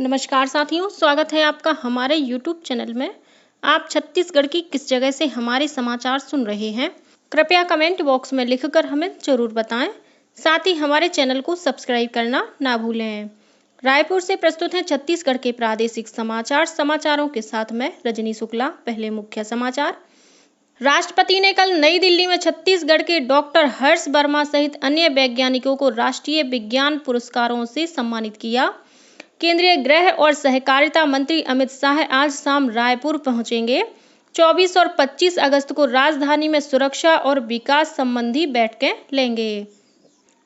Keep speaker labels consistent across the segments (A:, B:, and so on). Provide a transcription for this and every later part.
A: नमस्कार साथियों, स्वागत है आपका हमारे YouTube चैनल में। आप छत्तीसगढ़ की किस जगह से हमारे समाचार सुन रहे हैं? कृपया कमेंट बॉक्स में लिखकर हमें जरूर बताएं। साथ ही हमारे चैनल को सब्सक्राइब करना ना भूलें। रायपुर से प्रस्तुत हैं छत्तीसगढ़ के प्रादेशिक समाचार। समाचारों के साथ मैं रजनी शुक्ला। पहले मुख्य समाचार। राष्ट्रपति ने कल नई दिल्ली में छत्तीसगढ़ के डॉक्टर हर्ष वर्मा सहित अन्य वैज्ञानिकों को राष्ट्रीय विज्ञान पुरस्कारों से सम्मानित किया। केंद्रीय गृह और सहकारिता मंत्री अमित शाह आज शाम रायपुर पहुंचेंगे। 24 और 25 अगस्त को राजधानी में सुरक्षा और विकास संबंधी बैठकें लेंगे।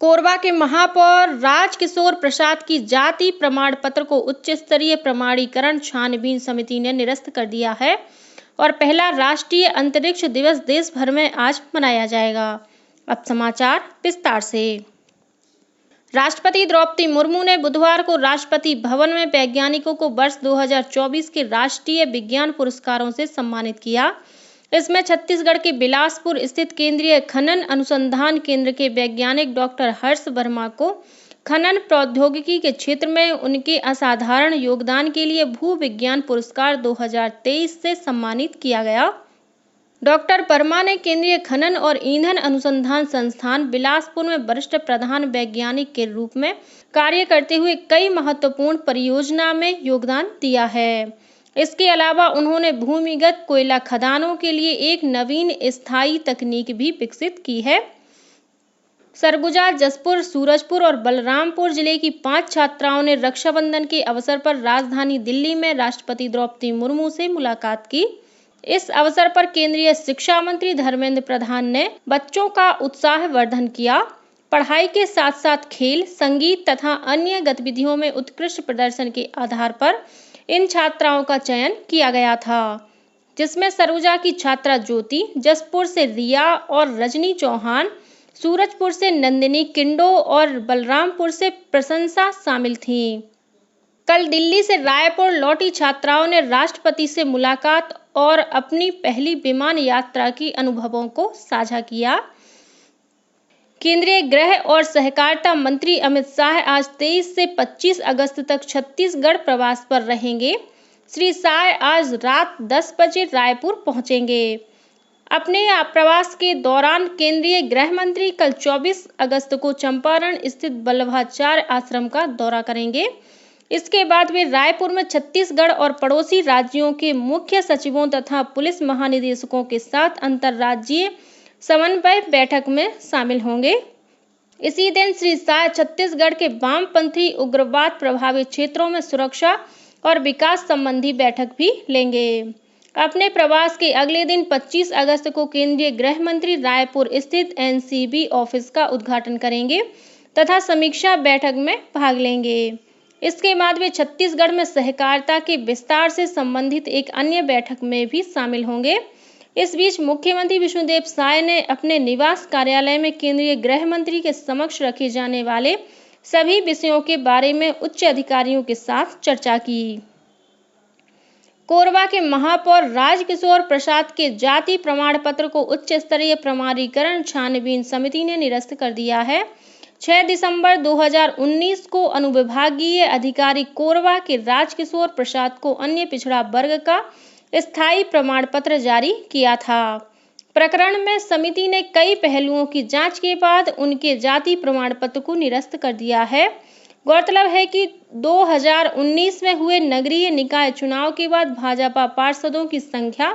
A: कोरबा के महापौर राजकिशोर प्रसाद की जाति प्रमाण पत्र को उच्च स्तरीय प्रमाणीकरण छानबीन समिति ने निरस्त कर दिया है और पहला राष्ट्रीय अंतरिक्ष दिवस देश भर में आज मनाया जाएगा। अब समाचार विस्तार से। राष्ट्रपति द्रौपदी मुर्मू ने बुधवार को राष्ट्रपति भवन में वैज्ञानिकों को वर्ष 2024 के राष्ट्रीय विज्ञान पुरस्कारों से सम्मानित किया। इसमें छत्तीसगढ़ के बिलासपुर स्थित केंद्रीय खनन अनुसंधान केंद्र के वैज्ञानिक डॉक्टर हर्ष वर्मा को खनन प्रौद्योगिकी के क्षेत्र में उनके असाधारण योगदान के लिए भू विज्ञान पुरस्कार 2023 से सम्मानित किया गया। डॉक्टर वर्मा ने केंद्रीय खनन और ईंधन अनुसंधान संस्थान बिलासपुर में वरिष्ठ प्रधान वैज्ञानिक के रूप में कार्य करते हुए कई महत्वपूर्ण परियोजना में योगदान दिया है। इसके अलावा उन्होंने भूमिगत कोयला खदानों के लिए एक नवीन स्थायी तकनीक भी विकसित की है। सरगुजा, जसपुर, सूरजपुर और बलरामपुर जिले की 5 छात्राओं ने रक्षाबंधन के अवसर पर राजधानी दिल्ली में राष्ट्रपति द्रौपदी मुर्मू से मुलाकात की। इस अवसर पर केंद्रीय शिक्षा मंत्री धर्मेंद्र प्रधान ने बच्चों का उत्साहवर्धन किया। पढ़ाई के साथ साथ खेल, संगीत तथा अन्य गतिविधियों में उत्कृष्ट प्रदर्शन के आधार पर इन छात्राओं का चयन किया गया था, जिसमें सरगुजा की छात्रा ज्योति, जसपुर से रिया और रजनी चौहान, सूरजपुर से नंदिनी किंडो और बलरामपुर से प्रशंसा शामिल थीं। कल दिल्ली से रायपुर लौटी छात्राओं ने राष्ट्रपति से मुलाकात और अपनी पहली विमान यात्रा की अनुभवों को साझा किया। केंद्रीय गृह और सहकारिता मंत्री अमित शाह आज 23 से 25 अगस्त तक छत्तीसगढ़ प्रवास पर रहेंगे। श्री शाह आज रात 10 बजे रायपुर पहुंचेंगे। अपने प्रवास के दौरान केंद्रीय गृह मंत्री कल 24 अगस्त को चंपारण स्थित वल्लभाचार्य आश्रम का दौरा करेंगे। इसके बाद वे रायपुर में छत्तीसगढ़ और पड़ोसी राज्यों के मुख्य सचिवों तथा पुलिस महानिदेशकों के साथ अंतर्राज्यीय समन्वय बैठक में शामिल होंगे। इसी दिन श्री शाह छत्तीसगढ़ के वामपंथी उग्रवाद प्रभावित क्षेत्रों में सुरक्षा और विकास संबंधी बैठक भी लेंगे। अपने प्रवास के अगले दिन 25 अगस्त को केंद्रीय गृह मंत्री रायपुर स्थित एनसीबी ऑफिस का उद्घाटन करेंगे तथा समीक्षा बैठक में भाग लेंगे। इसके बाद वे छत्तीसगढ़ में सहकारिता के विस्तार से संबंधित एक अन्य बैठक में भी शामिल होंगे। इस बीच मुख्यमंत्री विष्णुदेव साय ने अपने निवास कार्यालय में केंद्रीय गृह मंत्री के समक्ष रखे जाने वाले सभी विषयों के बारे में उच्च अधिकारियों के साथ चर्चा की। कोरबा के महापौर राजकिशोर प्रसाद के जाति प्रमाण पत्र को उच्च स्तरीय प्रमाणीकरण छानबीन समिति ने निरस्त कर दिया है। 6 दिसंबर 2019 को अनुविभागीय अधिकारी कोरबा के राजकिशोर प्रसाद को अन्य पिछड़ा वर्ग का स्थायी प्रमाण पत्र जारी किया था। प्रकरण में समिति ने कई पहलुओं की जांच के बाद उनके जाति प्रमाण पत्र को निरस्त कर दिया है। गौरतलब है कि 2019 में हुए नगरीय निकाय चुनाव के बाद भाजपा पार्षदों की संख्या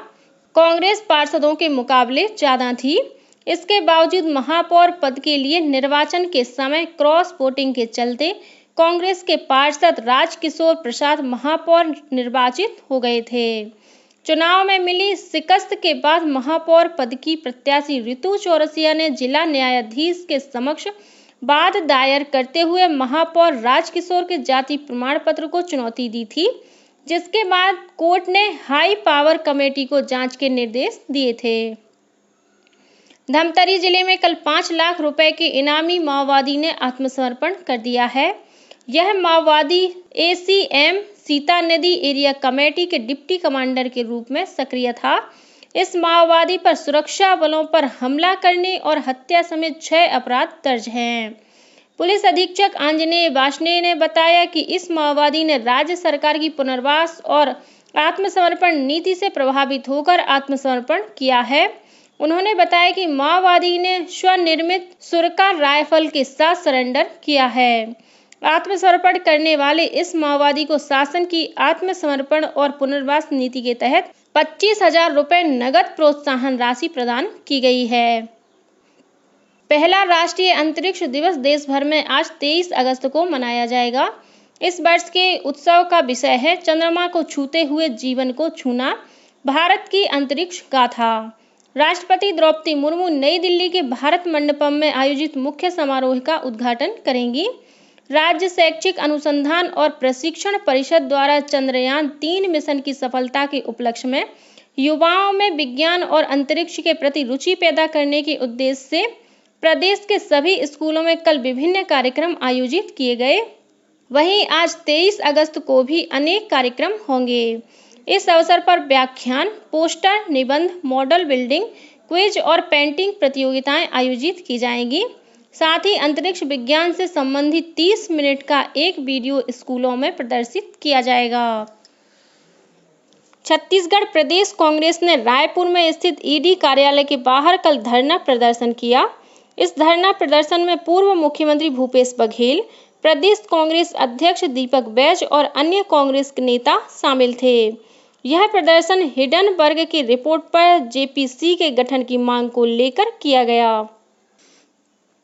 A: कांग्रेस पार्षदों के मुकाबले ज्यादा थी। इसके बावजूद महापौर पद के लिए निर्वाचन के समय क्रॉस वोटिंग के चलते कांग्रेस के पार्षद राजकिशोर प्रसाद महापौर निर्वाचित हो गए थे। चुनाव में मिली शिकस्त के बाद महापौर पद की प्रत्याशी रितु चौरसिया ने जिला न्यायाधीश के समक्ष वाद दायर करते हुए महापौर राजकिशोर के जाति प्रमाण पत्र को चुनौती दी थी, जिसके बाद कोर्ट ने हाई पावर कमेटी को जांच के निर्देश दिए थे। धमतरी जिले में कल 5 लाख रुपए के इनामी माओवादी ने आत्मसमर्पण कर दिया है। यह माओवादी एसीएम सीता नदी एरिया कमेटी के डिप्टी कमांडर के रूप में सक्रिय था। इस माओवादी पर सुरक्षा बलों पर हमला करने और हत्या समेत 6 अपराध दर्ज हैं। पुलिस अधीक्षक आंजनेय वार्ष्णेय ने बताया कि इस माओवादी ने राज्य सरकार की पुनर्वास और आत्मसमर्पण नीति से प्रभावित होकर आत्मसमर्पण किया है। उन्होंने बताया कि माओवादी ने स्वनिर्मित सुरका राइफल के साथ सरेंडर किया है। आत्मसमर्पण करने वाले इस माओवादी को शासन की आत्मसमर्पण और पुनर्वास नीति के तहत 25,000 रुपए नगद प्रोत्साहन राशि प्रदान की गई है। पहला राष्ट्रीय अंतरिक्ष दिवस देश भर में आज 23 अगस्त को मनाया जाएगा। इस वर्ष के उत्सव का विषय है चंद्रमा को छूते हुए जीवन को छूना, भारत की अंतरिक्ष गाथा। राष्ट्रपति द्रौपदी मुर्मू नई दिल्ली के भारत मंडपम में आयोजित मुख्य समारोह का उद्घाटन करेंगी। राज्य शैक्षिक अनुसंधान और प्रशिक्षण परिषद द्वारा चंद्रयान 3 मिशन की सफलता के उपलक्ष्य में युवाओं में विज्ञान और अंतरिक्ष के प्रति रुचि पैदा करने के उद्देश्य से प्रदेश के सभी स्कूलों में कल विभिन्न कार्यक्रम आयोजित किए गए। वहीं आज 23 अगस्त को भी अनेक कार्यक्रम होंगे। इस अवसर पर व्याख्यान, पोस्टर, निबंध, मॉडल बिल्डिंग, क्विज और पेंटिंग प्रतियोगिताएं आयोजित की जाएंगी। साथ ही अंतरिक्ष विज्ञान से संबंधित 30 मिनट का एक वीडियो स्कूलों में प्रदर्शित किया जाएगा। छत्तीसगढ़ प्रदेश कांग्रेस ने रायपुर में स्थित ईडी कार्यालय के बाहर कल धरना प्रदर्शन किया। इस धरना प्रदर्शन में पूर्व मुख्यमंत्री भूपेश बघेल, प्रदेश कांग्रेस अध्यक्ष दीपक बैज और अन्य कांग्रेस के नेता शामिल थे। यह प्रदर्शन हिडनबर्ग की रिपोर्ट पर जेपीसी के गठन की मांग को लेकर किया गया।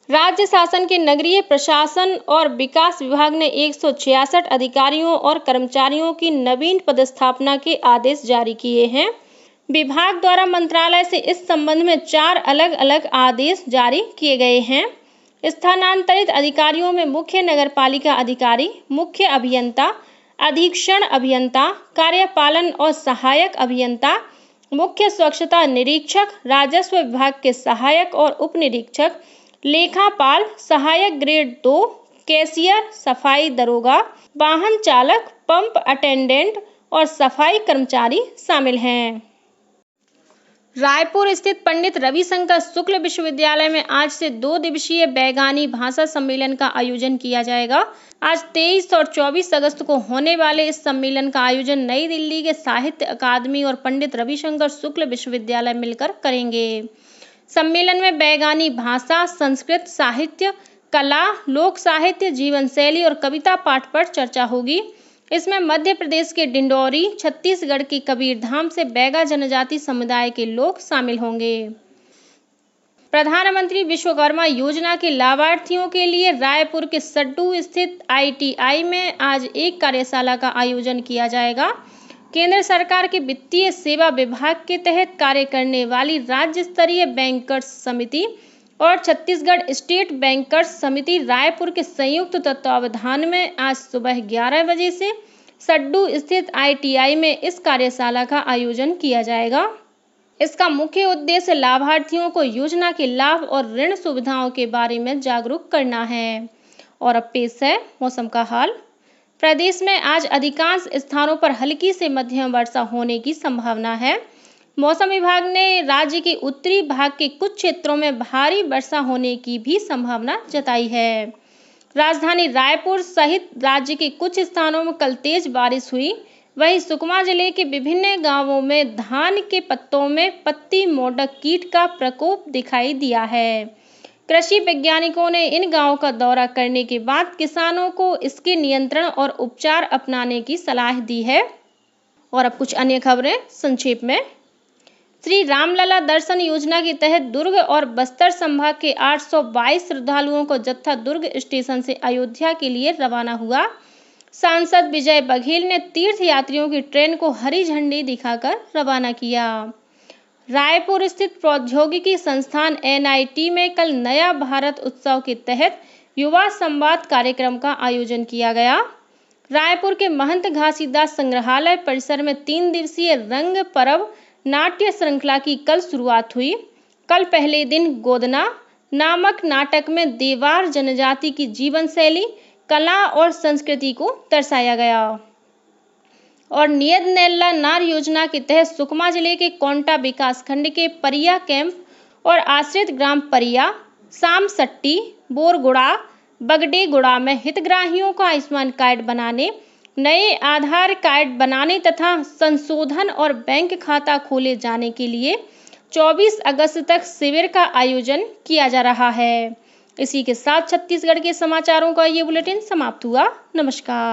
A: राज्य शासन के नगरीय प्रशासन और विकास विभाग ने 166 अधिकारियों और कर्मचारियों की नवीन पदस्थापना के आदेश जारी किए हैं। विभाग द्वारा मंत्रालय से इस संबंध में 4 अलग-अलग आदेश जारी किए गए हैं। स्थानांतरित अधिकारियों में मुख्य नगरपालिका अधिकारी, मुख्य अभियंता, अधीक्षण अभियंता, कार्यपालन और सहायक अभियंता, मुख्य स्वच्छता निरीक्षक, राजस्व विभाग के सहायक और उप निरीक्षक, लेखापाल, सहायक ग्रेड 2, कैशियर, सफाई दरोगा, वाहन चालक, पंप अटेंडेंट और सफाई कर्मचारी शामिल हैं। रायपुर स्थित पंडित रविशंकर शुक्ल विश्वविद्यालय में आज से 2 दिवसीय बैगानी भाषा सम्मेलन का आयोजन किया जाएगा। आज 23 और 24 अगस्त को होने वाले इस सम्मेलन का आयोजन नई दिल्ली के साहित्य अकादमी और पंडित रविशंकर शुक्ल विश्वविद्यालय मिलकर करेंगे। सम्मेलन में बैगानी भाषा, संस्कृत साहित्य, कला, लोक साहित्य, जीवन शैली और कविता पाठ पर चर्चा होगी। इसमें मध्य प्रदेश के डिंडौरी, छत्तीसगढ़ के कबीरधाम से बैगा जनजाति समुदाय के लोग शामिल होंगे। प्रधानमंत्री विश्वकर्मा योजना के लाभार्थियों के लिए रायपुर के सड्डू स्थित ITI में आज एक कार्यशाला का आयोजन किया जाएगा। केंद्र सरकार के वित्तीय सेवा विभाग के तहत कार्य करने वाली राज्य स्तरीय बैंकर्स समिति और छत्तीसगढ़ स्टेट बैंकर्स समिति रायपुर के संयुक्त तत्वावधान में आज सुबह 11 बजे से सड्डू स्थित ITI में इस कार्यशाला का आयोजन किया जाएगा। इसका मुख्य उद्देश्य लाभार्थियों को योजना के लाभ और ऋण सुविधाओं के बारे में जागरूक करना है। और अब पेश है मौसम का हाल। प्रदेश में आज अधिकांश स्थानों पर हल्की से मध्यम वर्षा होने की संभावना है। मौसम विभाग ने राज्य के उत्तरी भाग के कुछ क्षेत्रों में भारी वर्षा होने की भी संभावना जताई है। राजधानी रायपुर सहित राज्य के कुछ स्थानों में कल तेज बारिश हुई। वहीं सुकमा जिले के विभिन्न गांवों में धान के पत्तों में पत्ती मोडक कीट का प्रकोप दिखाई दिया है। कृषि वैज्ञानिकों ने इन गांवों का दौरा करने के बाद किसानों को इसके नियंत्रण और उपचार अपनाने की सलाह दी है। और अब कुछ अन्य खबरें संक्षेप में। श्री रामलला दर्शन योजना के तहत दुर्ग और बस्तर संभाग के 822 श्रद्धालुओं को जत्था दुर्ग स्टेशन से अयोध्या के लिए रवाना हुआ। सांसद विजय बघेल ने तीर्थ यात्रियों की ट्रेन को हरी झंडी दिखाकर रवाना किया। रायपुर स्थित प्रौद्योगिकी संस्थान NIT में कल नया भारत उत्सव के तहत युवा संवाद कार्यक्रम का आयोजन किया गया। रायपुर के महंत घासीदास संग्रहालय परिसर में 3 दिवसीय रंग पर्व नाट्य श्रृंखला की कल शुरुआत हुई। कल पहले दिन गोदना नामक नाटक में देवार जनजाति की जीवन शैली, कला और संस्कृति को दर्शाया गया। और नियत नेल्ला नार योजना के तहत सुकमा जिले के कोंटा विकास खंड के परिया कैंप और आश्रित ग्राम परिया, सामसट्टी, बोरगुड़ा, बगडेगुड़ा में हितग्राहियों को आयुष्मान कार्ड बनाने, नए आधार कार्ड बनाने तथा संशोधन और बैंक खाता खोले जाने के लिए 24 अगस्त तक शिविर का आयोजन किया जा रहा है। इसी के साथ छत्तीसगढ़ के समाचारों का ये बुलेटिन समाप्त हुआ। नमस्कार।